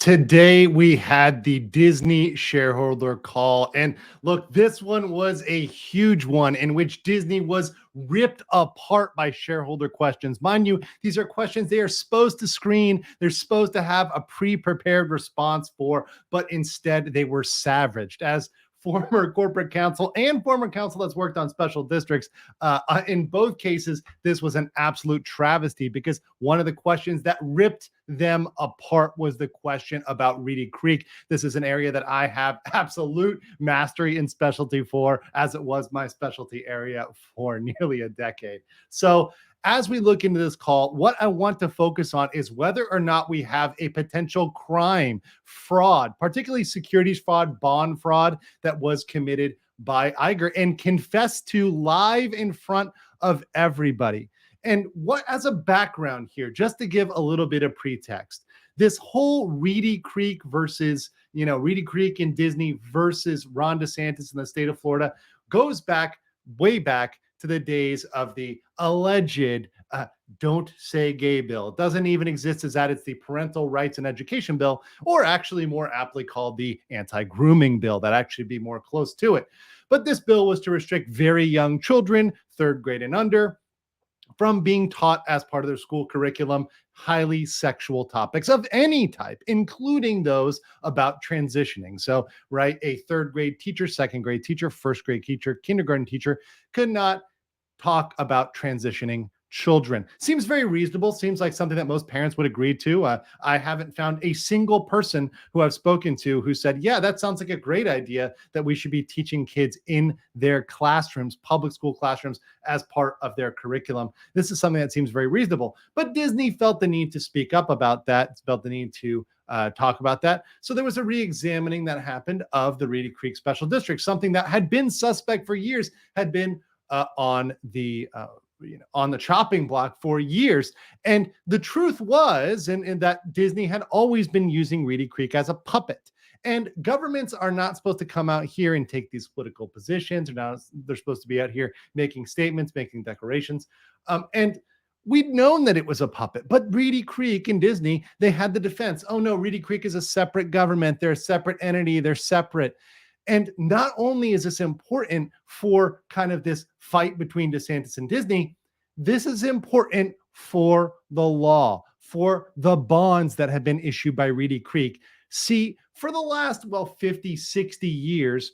Today we had the Disney shareholder call, and look, this one was a huge one in which Disney was ripped apart by shareholder questions. Mind you, these are questions they are supposed to screen, they're supposed to have a pre-prepared response for, but instead they were savaged. As former corporate counsel and former counsel that's worked on special districts, in both cases, this was an absolute travesty because one of the questions that ripped them apart was the question about Reedy Creek. This is an area that I have absolute mastery and specialty for, as it was my specialty area for nearly a decade. So as we look into this call, what I want to focus on is whether or not we have a potential crime, fraud, particularly securities fraud, bond fraud that was committed by Iger and confessed to live in front of everybody. And what, as a background here, just to give a little bit of pretext, this whole Reedy Creek versus, Reedy Creek and Disney versus Ron DeSantis in the state of Florida goes back, way back to the days of the alleged Don't Say Gay bill. It doesn't even exist as that. It's the Parental Rights and Education bill, or actually more aptly called the Anti-Grooming bill. That actually be more close to it. But this bill was to restrict very young children, 3rd grade and under, from being taught as part of their school curriculum highly sexual topics of any type, including those about transitioning. So, right, a 3rd grade teacher, 2nd grade teacher, 1st grade teacher, kindergarten teacher could not talk about transitioning children. Seems very reasonable. Seems like something that most parents would agree to. I haven't found a single person who I've spoken to who said, yeah, that sounds like a great idea that we should be teaching kids in their classrooms, public school classrooms, as part of their curriculum. This is something that seems very reasonable. But Disney felt the need to speak up about that, felt the need to talk about that. So there was a re-examining that happened of the Reedy Creek Special District, something that had been suspect for years, had been on the chopping block for years. And the truth was, and that Disney had always been using Reedy Creek as a puppet. And governments are not supposed to come out here and take these political positions. They're supposed to be out here making statements, making declarations. And we'd known that it was a puppet, but Reedy Creek and Disney, they had the defense. Oh no, Reedy Creek is a separate government. They're a separate entity. They're separate. And not only is this important for kind of this fight between DeSantis and Disney, this is important for the law, for the bonds that have been issued by Reedy Creek. See, for the last, 50, 60 years,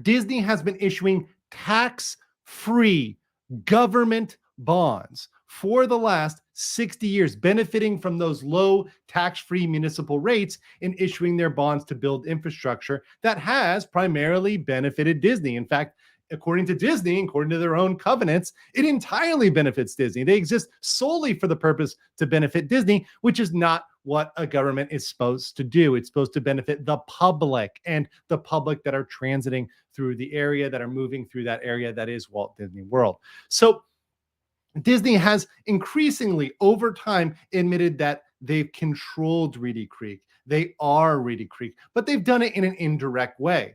Disney has been issuing tax-free government bonds for the last 60 years, benefiting from those low tax-free municipal rates in issuing their bonds to build infrastructure that has primarily benefited Disney. In fact, according to Disney, according to their own covenants, it entirely benefits Disney. They exist solely for the purpose to benefit Disney, which is not what a government is supposed to do. It's supposed to benefit the public and the public that are transiting through the area, that are moving through that area that is Walt Disney World. So Disney has increasingly over time admitted that they've controlled Reedy Creek. They are Reedy Creek, but they've done it in an indirect way.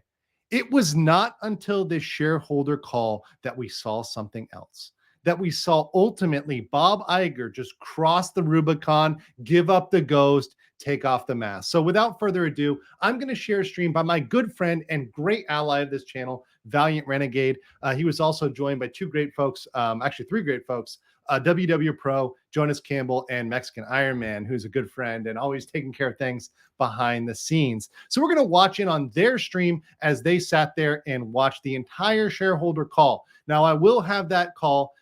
It was not until this shareholder call that we saw something else, that we saw ultimately Bob Iger just cross the Rubicon, give up the ghost, take off the mask. So without further ado, I'm going to share a stream by my good friend and great ally of this channel, Valiant Renegade. He was also joined by 2 great folks, actually 3 great folks, WW Pro, Jonas Campbell, and Mexican Iron Man, who's a good friend and always taking care of things behind the scenes. So we're going to watch in on their stream as they sat there and watched the entire shareholder call. Now, I will have that call,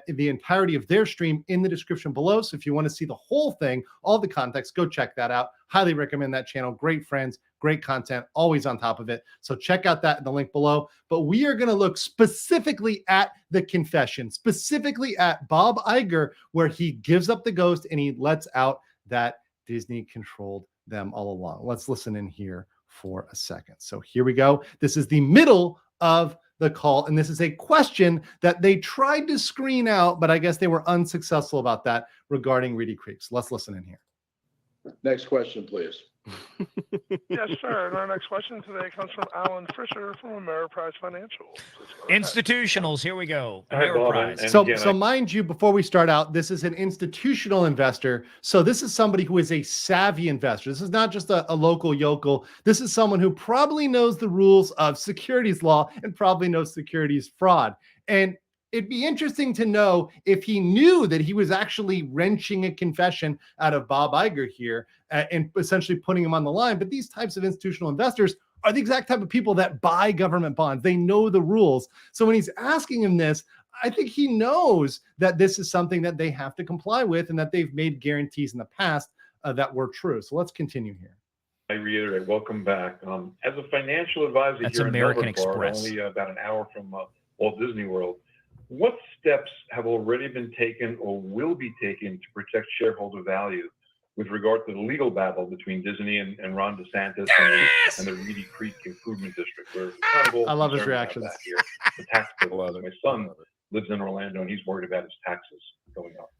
the entirety of their stream, in the description below. So if you want to see the whole thing, all the context, go check that out. Highly recommend that channel. Great friends, great content, always on top of it. So check out that in the link below. But we are going to look specifically at the confession, specifically at Bob Iger, where he gives up the ghost and he lets out that Disney controlled them all along. Let's listen in here for a second. So here we go. This is the middle of the call, and this is a question that they tried to screen out, but I guess they were unsuccessful about that regarding Reedy Creek. So let's listen in here. Next question, please. Yes, sir. And our next question today comes from Alan Fisher from Ameriprise Financial. Please go ahead. Institutionals, here we go. Hi, Bob, Ameriprise. and So, again, so mind you, before we start out, this is an institutional investor. So this is somebody who is a savvy investor. This is not just a local yokel. This is someone who probably knows the rules of securities law and probably knows securities fraud. And it'd be interesting to know if he knew that he was actually wrenching a confession out of Bob Iger here and essentially putting him on the line. But these types of institutional investors are the exact type of people that buy government bonds. They know the rules. So when he's asking him this, I think he knows that this is something that they have to comply with and that they've made guarantees in the past that were true. So let's continue here. I reiterate, welcome back. As a financial advisor That's here American in Melbourne, Express. only about an hour from Walt Disney World, what steps have already been taken or will be taken to protect shareholder value with regard to the legal battle between Disney and Ron DeSantis and the Reedy Creek Improvement District? We're kind of all I love his concerned about reactions. that here. The tax bill. My son lives in Orlando and he's worried about his taxes going up.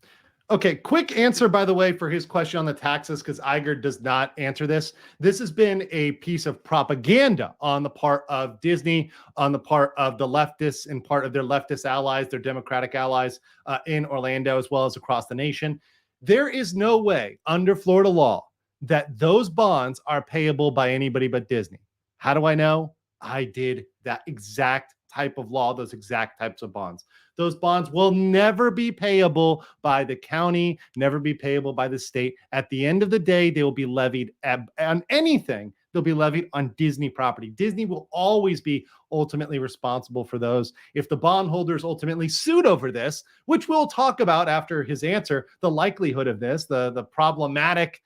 Okay, quick answer, by the way, for his question on the taxes, because Iger does not answer this. This has been a piece of propaganda on the part of Disney, on the part of the leftists and part of their leftist allies, their Democratic allies in Orlando, as well as across the nation. There is no way under Florida law that those bonds are payable by anybody but Disney. How do I know? I did that exact type of law, those exact types of bonds. Those bonds will never be payable by the county, never be payable by the state. At the end of the day, they will be levied on anything. They'll be levied on Disney property. Disney will always be ultimately responsible for those. If the bondholders ultimately sued over this, which we'll talk about after his answer, the likelihood of this, the problematic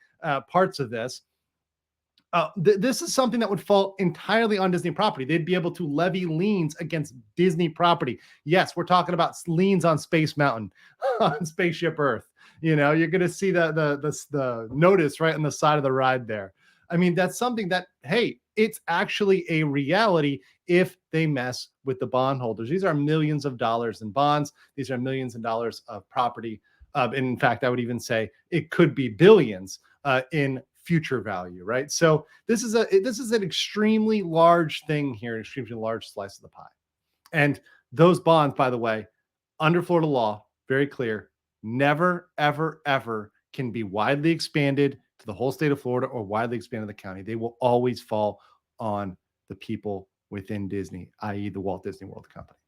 parts of this, this is something that would fall entirely on Disney property. They'd be able to levy liens against Disney property. Yes, we're talking about liens on Space Mountain, on Spaceship Earth. You know, you're going to see the notice right on the side of the ride there. I mean, that's something that, hey, it's actually a reality if they mess with the bondholders. These are millions of dollars in bonds. These are millions of dollars of property. And in fact, I would even say it could be billions in future value, right? So this is an extremely large thing here, an extremely large slice of the pie. And those bonds, by the way, under Florida law, very clear, never, ever, ever can be widely expanded to the whole state of Florida or widely expanded to the county. They will always fall on the people within Disney, i.e. the Walt Disney World Company.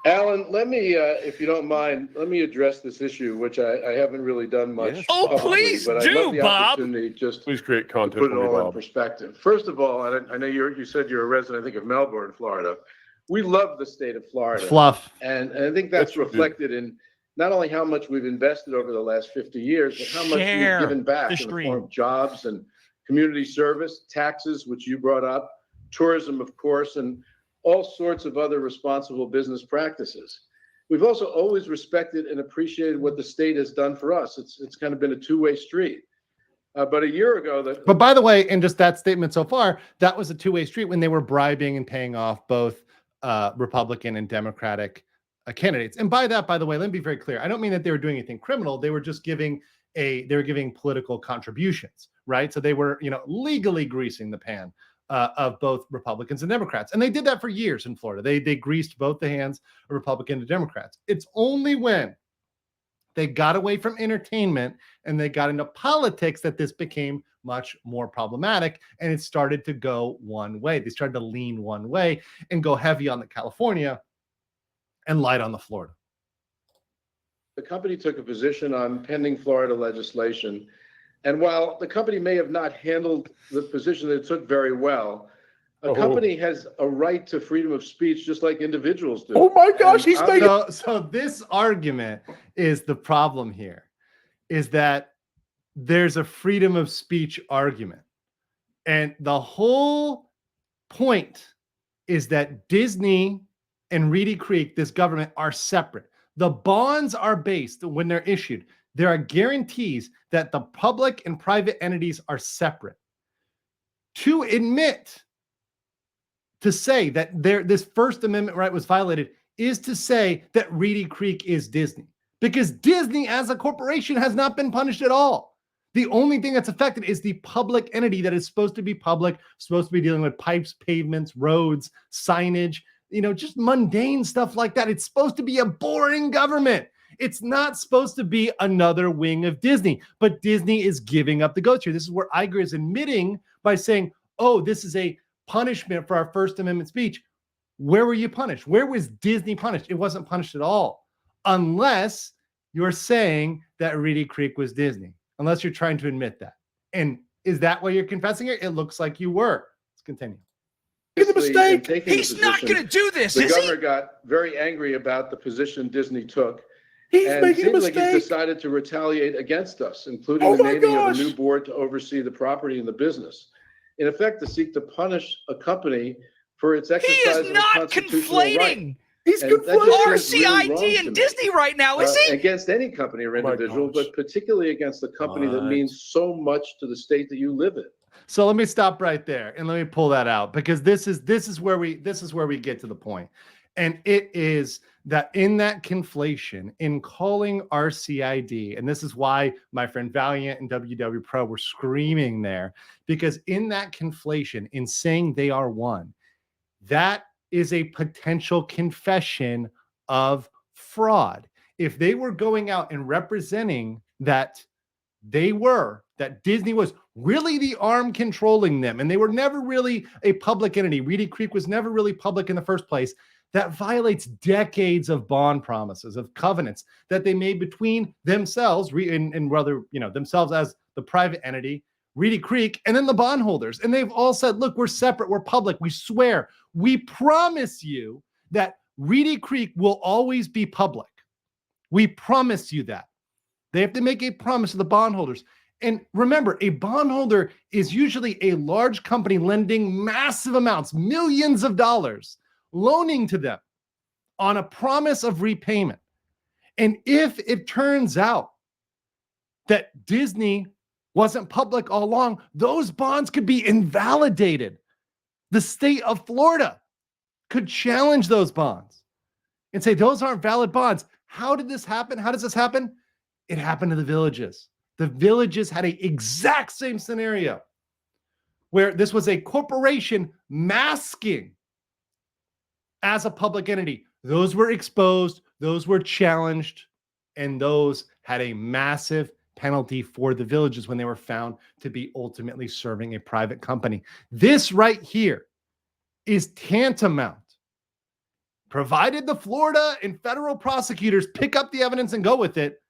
Alan, let me, if you don't mind, let me address this issue, which I haven't really done much. Yes. Oh, please but do, I'd love the Bob. opportunity just Please create to content put it for me, all in Bob. perspective. First of all, I know you said you're a resident, I think, of Melbourne, Florida. We love the state of Florida. Fluff. And I think that's reflected in not only how much we've invested over the last 50 years, but how much we've given back in the form of jobs and community service, taxes, which you brought up, tourism, of course, and all sorts of other responsible business practices. We've also always respected and appreciated what the state has done for us. It's kind of been a two-way street. But a year ago, but by the way, in just that statement so far, that was a two-way street when they were bribing and paying off both Republican and Democratic candidates. And by that, by the way, let me be very clear. I don't mean that they were doing anything criminal. They were just giving political contributions, right? So they were, legally greasing the pan of both Republicans and Democrats. And they did that for years in Florida. They greased both the hands of Republicans and Democrats. It's only when they got away from entertainment and they got into politics that this became much more problematic, and it started to go one way. They started to lean one way and go heavy on the California and light on the Florida. The company took a position on pending Florida legislation. And while the company may have not handled the position that it took very well, a company has a right to freedom of speech just like individuals do. Oh my gosh, he's making... So this argument is the problem here, is that there's a freedom of speech argument. And the whole point is that Disney and Reedy Creek, this government, are separate. The bonds are based when they're issued. There are guarantees that the public and private entities are separate. To say that this First Amendment right was violated is to say that Reedy Creek is Disney, because Disney as a corporation has not been punished at all. The only thing that's affected is the public entity that is supposed to be public, supposed to be dealing with pipes, pavements, roads, signage, just mundane stuff like that. It's supposed to be a boring government. It's not supposed to be another wing of Disney, but Disney is giving up the ghost here. This is where Iger is admitting by saying, oh, this is a punishment for our First Amendment speech. Where were you punished? Where was Disney punished? It wasn't punished at all, unless you're saying that Reedy Creek was Disney, unless you're trying to admit that. And is that why you're confessing it? It looks like you were. Let's continue. It's a mistake. He's not going to do this, the is governor he? got very angry about the position Disney took. He's and making a seems like mistake. he's decided to retaliate against us, including the naming of a new board to oversee the property and the business. In effect, to seek to punish a company for its He exercise is of a not constitutional right. conflating He's And that just conflating. seems really wrong RCID to and me. Disney right now, is he? Against any company or Oh my individual, gosh. but particularly against the company that What? means so much to the state that you live in. So let me stop right there and let me pull that out, because this is where we get to the point. And it is that in that conflation, in calling RCID, and this is why my friend Valiant and WW Pro were screaming there, because in that conflation, in saying they are one, that is a potential confession of fraud. If they were going out and representing that that Disney was really the arm controlling them, and they were never really a public entity. Reedy Creek was never really public in the first place. That violates decades of bond promises, of covenants that they made between themselves, and rather, themselves as the private entity, Reedy Creek, and then the bondholders. And they've all said, look, we're separate, we're public, we swear, we promise you that Reedy Creek will always be public. We promise you that. They have to make a promise to the bondholders. And remember, a bondholder is usually a large company lending massive amounts, millions of dollars, loaning to them on a promise of repayment. And if it turns out that Disney wasn't public all along, those bonds could be invalidated. The state of Florida could challenge those bonds and say, those aren't valid bonds. How did this happen? How does this happen? It happened to the Villages. The Villages had an exact same scenario where this was a corporation masking as a public entity. Those were exposed, those were challenged, and those had a massive penalty for the Villages when they were found to be ultimately serving a private company. This right here is tantamount. Provided the Florida and federal prosecutors pick up the evidence and go with it,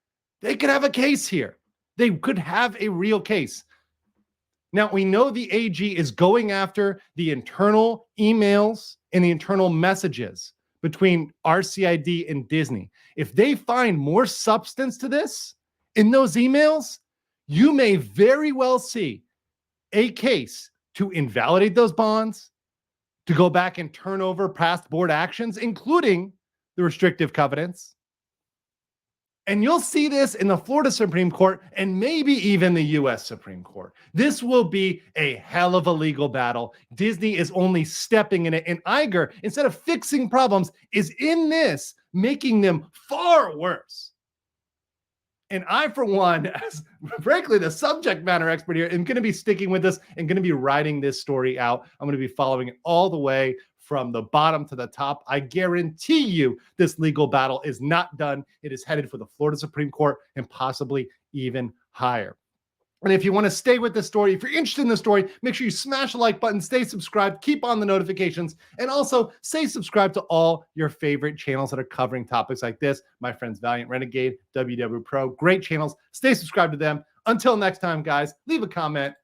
they could have a case here. They could have a real case. Now, we know the AG is going after the internal emails and the internal messages between RCID and Disney. If they find more substance to this in those emails, you may very well see a case to invalidate those bonds, to go back and turn over past board actions, including the restrictive covenants. And you'll see this in the Florida Supreme Court and maybe even the U.S. Supreme Court. This will be a hell of a legal battle. Disney is only stepping in it. And Iger, instead of fixing problems, is in this, making them far worse. And I, for one, as frankly, the subject matter expert here, am going to be sticking with this and going to be riding this story out. I'm going to be following it all the way from the bottom to the top. I guarantee you this legal battle is not done. It is headed for the Florida Supreme Court and possibly even higher. And if you want to stay with this story, if you're interested in the story, make sure you smash the like button, stay subscribed, keep on the notifications, and also stay subscribed to all your favorite channels that are covering topics like this. My friends Valiant Renegade, WW Pro, great channels. Stay subscribed to them. Until next time, guys, leave a comment,